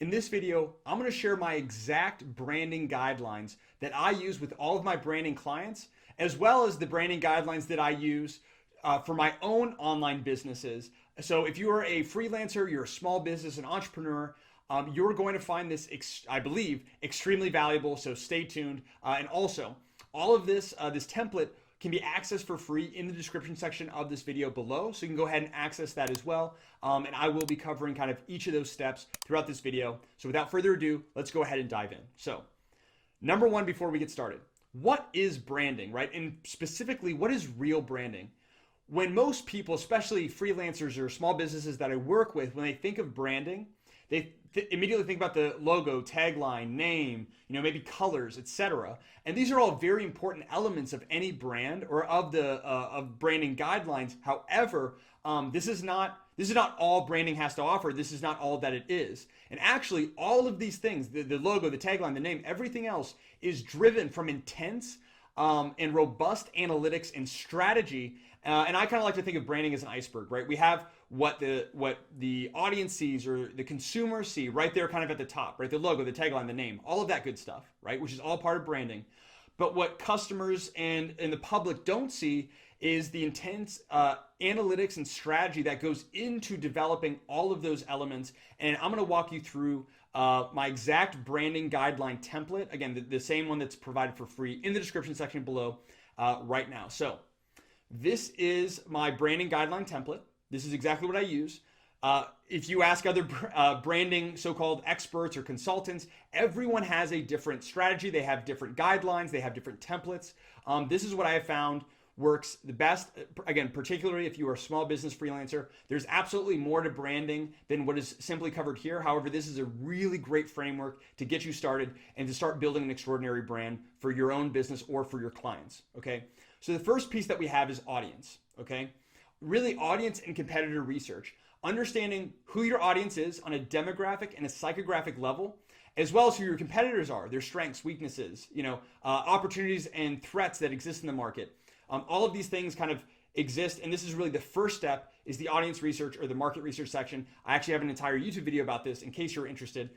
In this video, I'm going to share my exact branding guidelines that I use with all of my branding clients, as well as the branding guidelines that I use for my own online businesses. So if you are a freelancer, you're a small business, an entrepreneur, you're going to find this, I believe, extremely valuable. So stay tuned. And also, all of this, this template can be accessed for free in the description section of this video below. So you can go ahead and access that as well. And I will be covering kind of each of those steps throughout this video. So without further ado, let's go ahead and dive in. So number one, before we get started, what is branding, right? And specifically, what is real branding? When most people, especially freelancers or small businesses that I work with, when they think of branding, they immediately think about the logo, tagline, name, maybe colors, etc. And these are all very important elements of any brand or of the of branding guidelines. However, this is not all branding has to offer. This is not all that it is. And actually, all of these things, the logo, the tagline, the name, everything else is driven from intense and robust analytics and strategy. And I kind of like to think of branding as an iceberg, right? We have what the audience sees or the consumer see right there kind of at the top, right? The logo, the tagline, the name, all of that good stuff, right? Which is all part of branding. But what customers and the public don't see is the intense analytics and strategy that goes into developing all of those elements. And I'm going to walk you through my exact branding guideline template. Again, the same one that's provided for free in the description section below right now. So this is my branding guideline template. This is exactly what I use. If you ask other branding so-called experts or consultants, everyone has a different strategy. They have different guidelines. They have different templates. This is what I have found works the best. Again, particularly if you are a small business freelancer, there's absolutely more to branding than what is simply covered here. However, this is a really great framework to get you started and to start building an extraordinary brand for your own business or for your clients. Okay. So the first piece that we have is audience. Okay. Really audience and competitor research, understanding who your audience is on a demographic and a psychographic level, as well as who your competitors are, their strengths, weaknesses, opportunities and threats that exist in the market. All of these things kind of exist. And this is really the first step is the audience research or the market research section. I actually have an entire YouTube video about this. In case you're interested,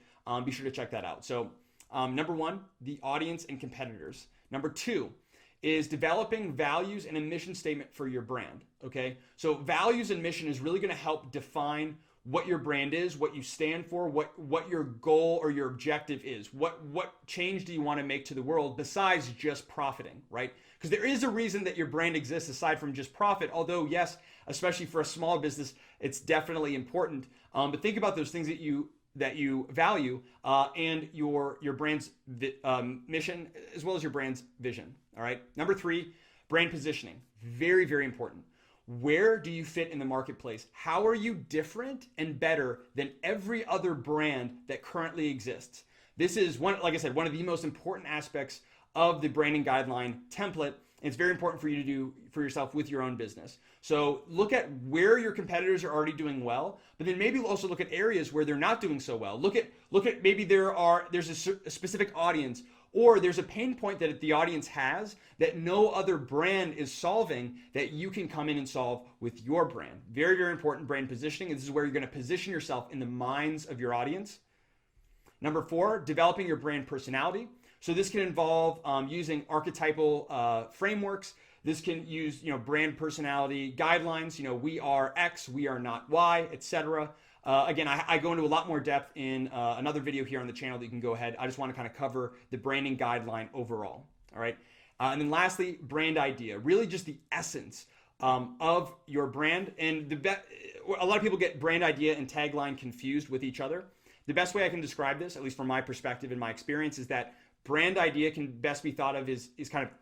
be sure to check that out. So number one, the audience and competitors. Number two, is developing values and a mission statement for your brand, okay? So values and mission is really gonna help define what your brand is, what you stand for, what your goal or your objective is. What change do you wanna make to the world besides just profiting, right? Because there is a reason that your brand exists aside from just profit, although yes, especially for a small business, it's definitely important. But think about those things that you value and your brand's mission as well as your brand's vision. All right. Number three, brand positioning. Very, very important. Where do you fit in the marketplace? How are you different and better than every other brand that currently exists? This is like I said, one of the most important aspects of the branding guideline template. It's very important for you to do for yourself with your own business. So look at where your competitors are already doing well, but then maybe also look at areas where they're not doing so well. Look at maybe there's a specific audience or there's a pain point that the audience has that no other brand is solving that you can come in and solve with your brand. Very, very important brand positioning. This is where you're going to position yourself in the minds of your audience. Number four, developing your brand personality. So this can involve using archetypal frameworks. This can use brand personality guidelines. We are X, we are not Y, etc. Again, I go into a lot more depth in another video here on the channel that you can go ahead. I just want to kind of cover the branding guideline overall. All right. And then lastly, brand idea, really just the essence of your brand. And a lot of people get brand idea and tagline confused with each other. The best way I can describe this, at least from my perspective and my experience, is that brand idea can best be thought of is kind of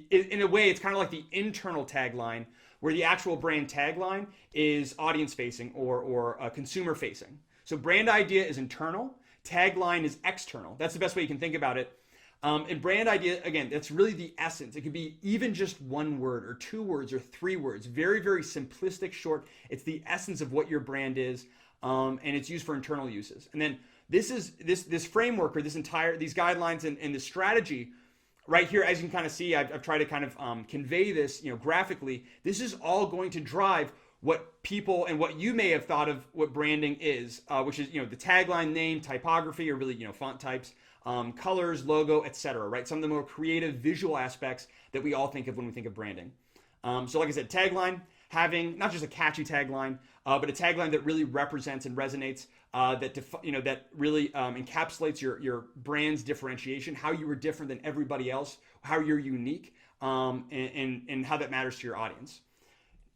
in a way, it's kind of like the internal tagline, where the actual brand tagline is audience facing or consumer facing. So brand idea is internal, tagline is external. That's the best way you can think about it. And brand idea, again, that's really the essence. It could be even just one word or two words or three words. Very, very simplistic, short. It's the essence of what your brand is, and it's used for internal uses. And then this framework or these guidelines and the strategy right here, as you can kind of see, I've tried to kind of convey this, graphically. This is all going to drive what people and what you may have thought of what branding is, which is the tagline, name, typography, or really font types, colors, logo, etc. Right? Some of the more creative visual aspects that we all think of when we think of branding. So like I said, tagline, having not just a catchy tagline, but a tagline that really represents and resonates, that really encapsulates your brand's differentiation, how you are different than everybody else, how you're unique, and how that matters to your audience.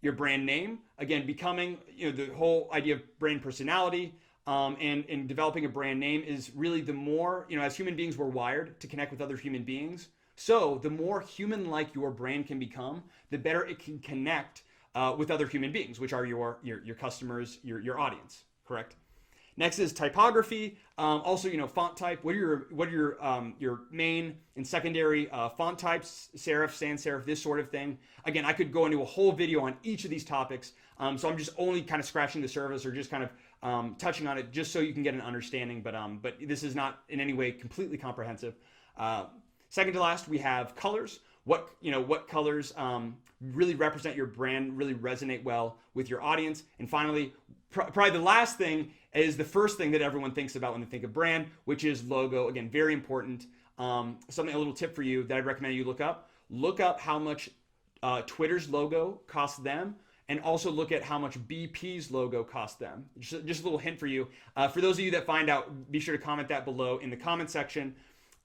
Your brand name, again, becoming the whole idea of brand personality, and developing a brand name is really the more, as human beings, we're wired to connect with other human beings. So the more human-like your brand can become, the better it can connect with other human beings, which are your customers, your audience. Correct. Next is typography. Also, font type. What are your main and secondary font types? Serif, sans serif, this sort of thing. Again, I could go into a whole video on each of these topics. So I'm just only kind of scratching the surface, or just kind of touching on it, just so you can get an understanding. But this is not in any way completely comprehensive. Second to last, we have colors. What colors really represent your brand, really resonate well with your audience. And finally, probably the last thing is the first thing that everyone thinks about when they think of brand, which is logo. Again, very important. A little tip for you that I'd recommend you look up. Look up how much Twitter's logo costs them, and also look at how much BP's logo costs them. Just a little hint for you. For those of you that find out, be sure to comment that below in the comment section.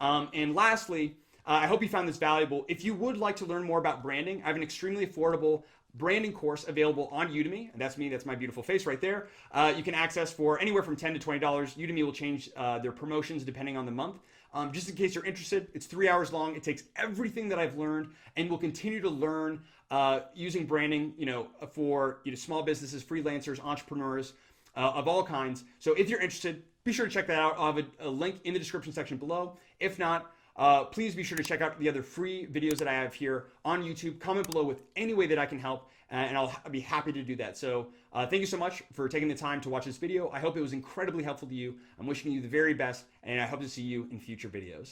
And lastly, I hope you found this valuable. If you would like to learn more about branding, I have an extremely affordable branding course available on Udemy, and that's me, that's my beautiful face right there. You can access for anywhere from $10 to $20. Udemy will change their promotions depending on the month. Just in case you're interested, it's 3 hours long. It takes everything that I've learned and will continue to learn using branding, for small businesses, freelancers, entrepreneurs of all kinds. So if you're interested, be sure to check that out. I'll have a link in the description section below. If not, please be sure to check out the other free videos that I have here on YouTube. Comment below with any way that I can help, and I'll be happy to do that. So thank you so much for taking the time to watch this video. I hope it was incredibly helpful to you. I'm wishing you the very best, and I hope to see you in future videos.